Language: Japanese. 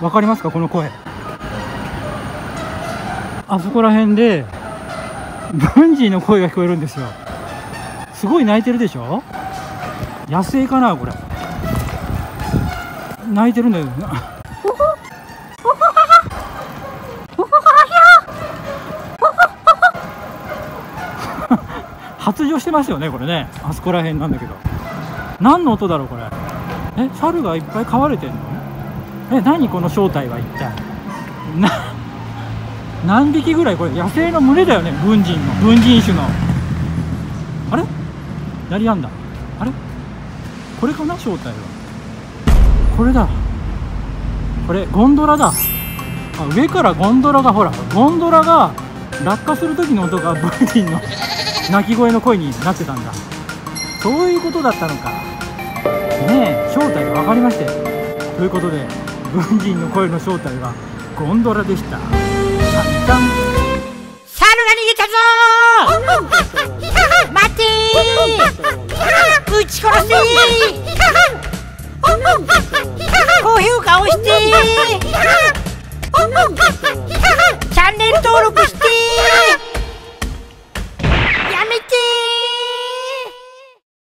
わかりますかこの声。あそこら辺で文人の声が聞こえるんですよ。すごい鳴いてるでしょ。野生かなこれ。鳴いてるんだよな。発情してますよねこれね。あそこら辺なんだけど、何の音だろうこれ。猿がいっぱい飼われてんの？何この正体は一体。何匹ぐらいこれ。野生の群れだよね。文人種の。あれ鳴りやんだ。あれこれかな正体は。これだ。これゴンドラだ。上からゴンドラが、ほらゴンドラが落下する時の音が文人の鳴き声の声になってたんだ。そういうことだったのかねえ。正体が分かりましたよ。ということで文人の声の正体はゴンドラでした。猿が逃げたぞー待てー撃ち殺せー高評価押してーチャンネル登録して